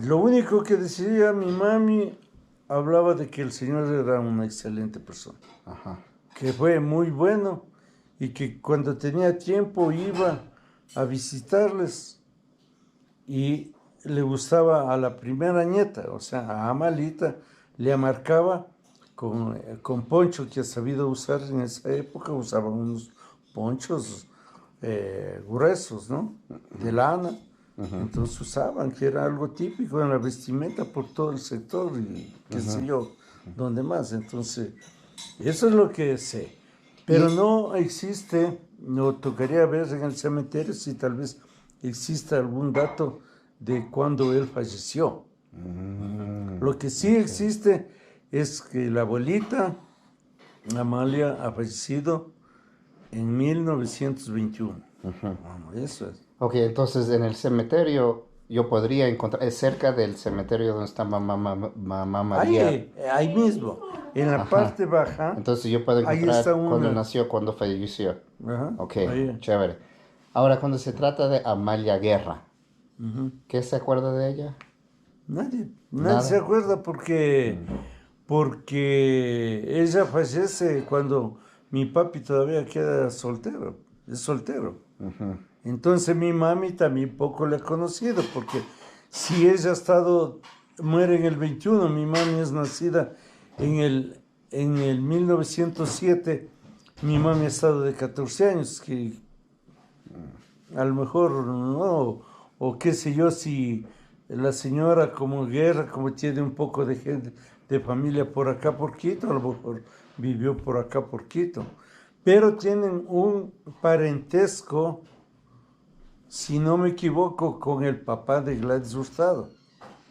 Lo único que decía mi mami, hablaba de que el señor era una excelente persona. Que fue muy bueno y que cuando tenía tiempo iba a visitarles y le gustaba a la primera nieta, o sea, a Amalita, le amarcaba con poncho que ha sabido usar en esa época, usaban unos ponchos gruesos, ¿no? De lana. Entonces usaban, que era algo típico en la vestimenta por todo el sector y qué sé yo, donde más. Entonces, eso es lo que sé. Pero no existe, no tocaría ver en el cementerio si tal vez existe algún dato de cuándo él falleció. Lo que sí existe es que la abuelita Amalia ha fallecido en 1921. Eso es. Ok, entonces en el cementerio yo podría encontrar, es cerca del cementerio donde está mamá María. Ahí mismo, en la parte baja. Entonces yo puedo encontrar cuándo nació, cuándo falleció. Ok, ahí. Chévere. Ahora, cuando se trata de Amalia Guerra, ¿qué se acuerda de ella? Nadie se acuerda porque ella fallece cuando mi papi todavía queda soltero, es soltero. Entonces mi mami también poco le ha conocido, porque si ella muere en el 21, mi mami es nacida en el 1907, mi mami ha estado de 14 años, que a lo mejor no, o qué sé yo, si la señora como Guerra, como tiene un poco de gente, de familia por acá por Quito, a lo mejor vivió por acá por Quito, pero tienen un parentesco, si no me equivoco, con el papá de Gladys Hurtado.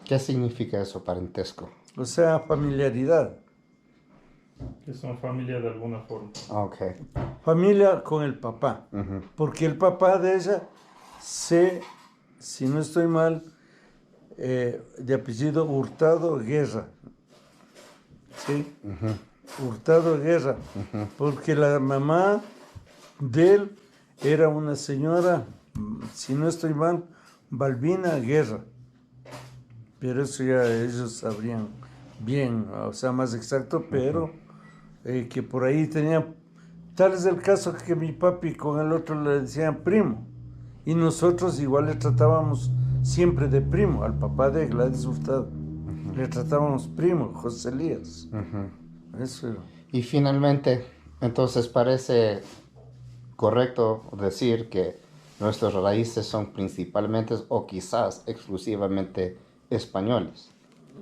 ¿Qué significa eso, parentesco? O sea, familiaridad. Que son familia de alguna forma. Ok. Familia con el papá. Porque el papá de ella, si no estoy mal, de apellido Hurtado Guerra. ¿Sí? Hurtado Guerra. Porque la mamá de él era una señora, si no estoy mal, Balbina Guerra. Pero eso ya ellos sabrían bien, o sea, más exacto, pero que por ahí tenían, tal es el caso que mi papi con el otro le decían primo, y nosotros igual le tratábamos siempre de primo, al papá de Gladys Hurtado. Le tratábamos primo, José Elías. Ujú. Eso era. Y finalmente, entonces parece correcto decir que nuestras raíces son principalmente o quizás exclusivamente españoles.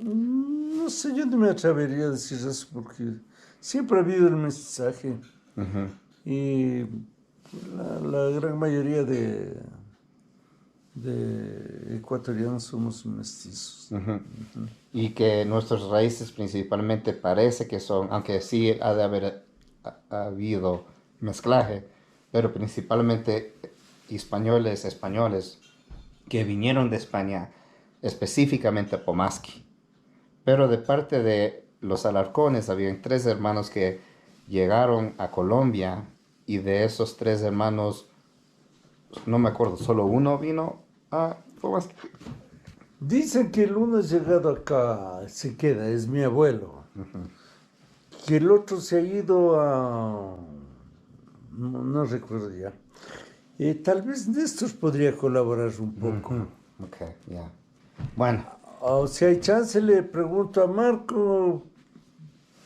No sé, yo no me atrevería a decir eso porque siempre ha habido el mestizaje Ujú. y la gran mayoría de ecuatorianos somos mestizos. Ujú. Y que nuestras raíces principalmente parece que son, aunque sí ha de haber habido mezclaje, pero principalmente españoles que vinieron de España, específicamente a Pomaski. Pero de parte de los Alarcones, habían 3 hermanos que llegaron a Colombia y de esos 3 hermanos, no me acuerdo, solo uno vino a Pomaski. Dicen que el uno es llegado acá, se queda, es mi abuelo. Que el otro se ha ido a... No recuerdo ya. Tal vez Néstor podría colaborar un poco. Ok, ya. Bueno, O si hay chance le pregunto a Marco,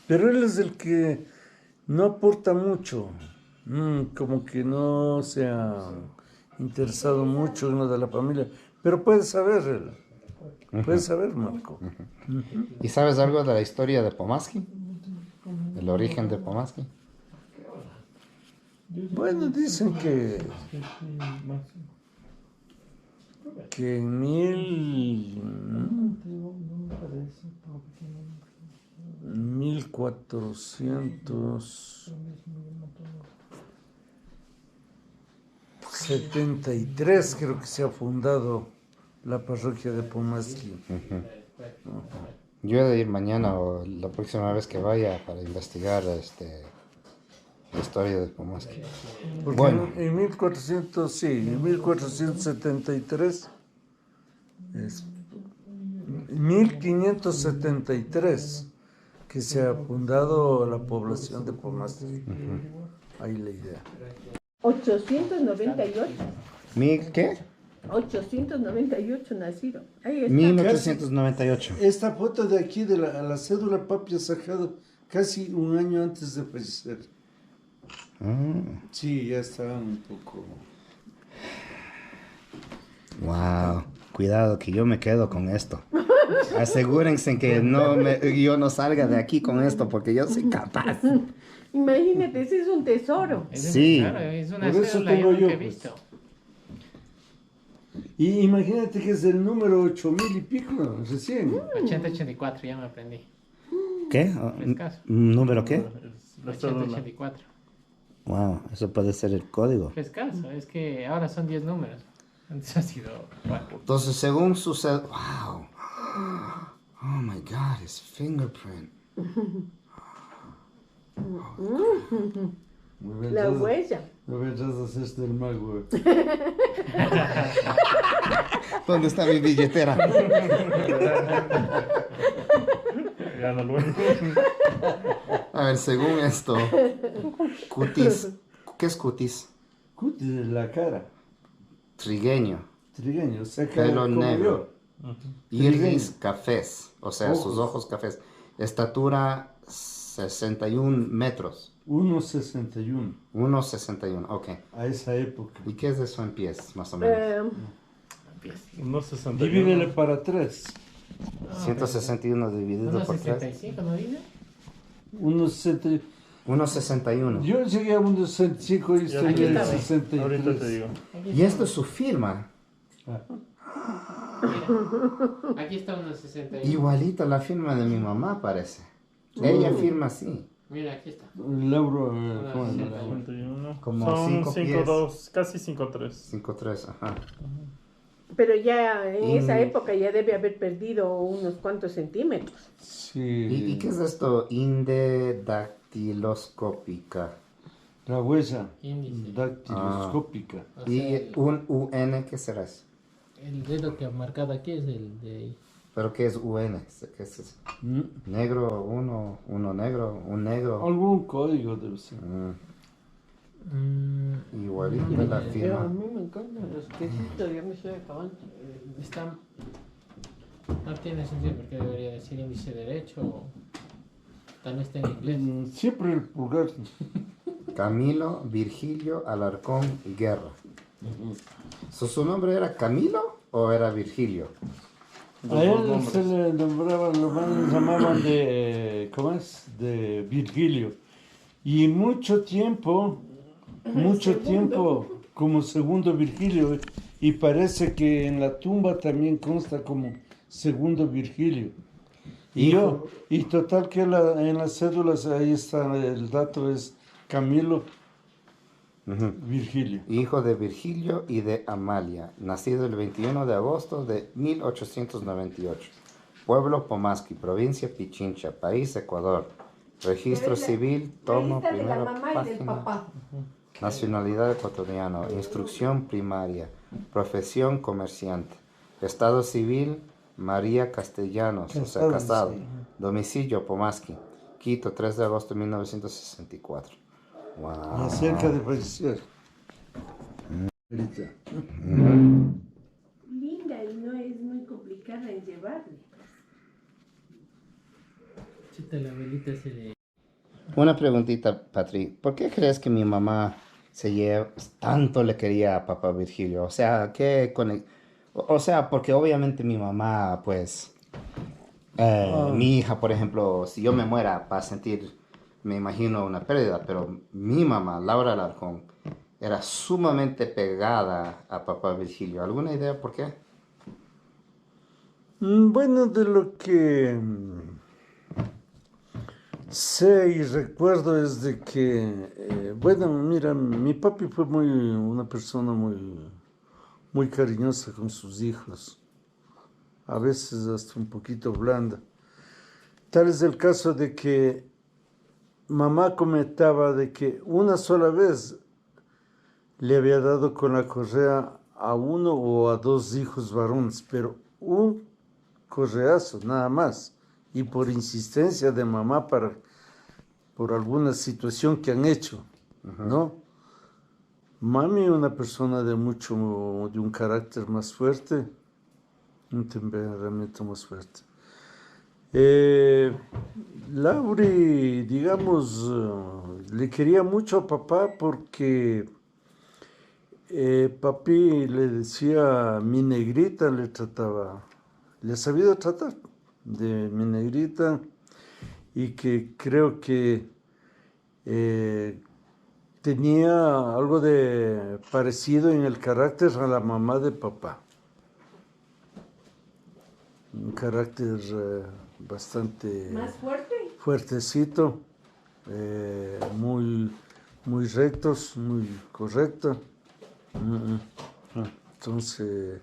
pero él es el que no aporta mucho. Como que no se ha interesado mucho en lo de la familia. Pero puede saber él. Puede saber, Marco. ¿y sabes algo de la historia de Pomaski? ¿El origen de Pomaski? Bueno, dicen que en 1473 creo que se ha fundado la parroquia de Pomaski. Yo he de ir mañana o la próxima vez que vaya para investigar la historia de Pomaski. Porque Bueno. en 1400, sí, en 1473, es 1573 que se ha fundado la población de Pomaski. Ahí la idea. 898. ¿Qué? 898 nacido. Ahí está. 1898. Esta foto de aquí de la cédula papi ha sacado casi un año antes de fallecer. Sí, ya está un poco... Wow, cuidado que yo me quedo con esto. Asegúrense que yo no salga de aquí con esto porque yo soy capaz. Imagínate, ese es un tesoro. Sí. Claro, es una Por eso cédula tengo yo yo, nunca he pues. visto. Y imagínate que es el número 8000 y pico, recién. 8084, ya me aprendí. ¿Qué? Pescazo. ¿Número qué? La cédula. 8084. Wow, eso puede ser el código. Pescazo, es que ahora son 10 números. Antes ha sido 4. Entonces, según su wow. Oh my God, his fingerprint. La huella. No me echas a hacer del mago. ¿Dónde está mi billetera? Gánalo. A ver, según esto, cutis. ¿Qué es cutis? Cutis de la cara. Trigueño, Trigueño, o sea, pelo como negro, yo. iris cafés, o sea, sus Ojos. ojos cafés. Estatura 61 metros. 1,61 1,61, ok. a esa época. ¿Y qué es eso en pies, más o menos? Unos 61. Divídele para 3. 161 dividido por 3. 1.65, ¿no dice? 1,60. 1,61. Yo llegué a 1,65 y Ya estoy te en digo. 63. Ahorita te digo. Y esto es su firma. Aquí está 1.61. Igualita la firma de mi mamá, parece. Ella firma así. Mira, aquí está. Lauro, ¿cómo es? 51. Como Son 5 pies. 5'2", casi 5'3". 5,3, ajá. Pero ya en esa Y- época ya debe haber perdido unos cuantos centímetros. Sí. ¿Y qué es esto? Indedactiloscópica. La huella Índice. dactiloscópica. O sea, ¿Y un UN qué será eso? el dedo que ha marcado aquí es el de... ¿Pero qué es UN? ¿Qué es eso? ¿Negro uno negro, un negro? Algún código debe ser. Igualita la firma. mí me encantan los quesitos, ya me estoy acabando. Está No tiene sentido porque debería decir índice derecho o tal vez está en inglés. Siempre el pulgar. Camilo Virgilio Alarcón Guerra. ¿Su nombre era Camilo o era Virgilio? A él se le nombraba, lo llamaban de, ¿cómo es? De Virgilio. Y mucho tiempo como segundo Virgilio. Y parece que en la tumba también consta como segundo Virgilio. Y total que en las cédulas ahí está, el dato es Camilo Virgilio. Hijo de Virgilio y de Amalia, nacido el 21 de agosto de 1898. Pueblo Pomasqui, provincia Pichincha, país Ecuador. Registro civil, tomo La lista de la primero, mamá y del página. papá. Nacionalidad ecuatoriano, instrucción primaria, profesión comerciante, estado civil María Castellanos, o sea, casado, Sí. domicilio Pomasqui, Quito, 3 de agosto de 1964. Wow. Acerca de fallecer. Linda y no es muy complicada en llevarle. Chuta, la abuelita se le... Una preguntita, Patri, ¿por qué crees que mi mamá tanto le quería a papá Virgilio? O sea, o sea, porque obviamente mi mamá, pues, mi hija, por ejemplo, si yo me muera, va a sentir, me imagino, una pérdida, pero mi mamá, Laura Alarcón, era sumamente pegada a papá Virgilio. ¿Alguna idea por qué? Bueno, de lo que sé y recuerdo es de que, bueno, mira, mi papi fue una persona muy cariñosa con sus hijos, a veces hasta un poquito blanda. Tal es el caso de que mamá comentaba de que una sola vez le había dado con la correa a uno o a dos hijos varones, pero un correazo nada más, y por insistencia de mamá por alguna situación que han hecho, ¿no? Mami, una persona de un carácter más fuerte, un temperamento más fuerte. Lauri, digamos, le quería mucho a papá porque papi le decía mi negrita, le ha sabido tratar de mi negrita y que creo que tenía algo de parecido en el carácter a la mamá de papá. Un carácter bastante ¿Más fuerte? fuertecito, muy rectos, muy correcto. Entonces,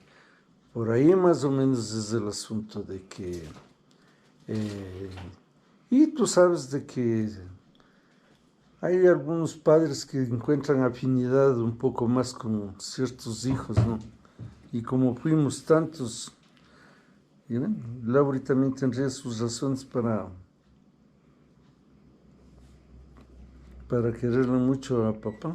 por ahí más o menos es el asunto de que, y tú sabes de que hay algunos padres que encuentran afinidad un poco más con ciertos hijos, ¿no? Y como fuimos tantos, y bueno, Lauri también tendría sus razones para quererle mucho a papá.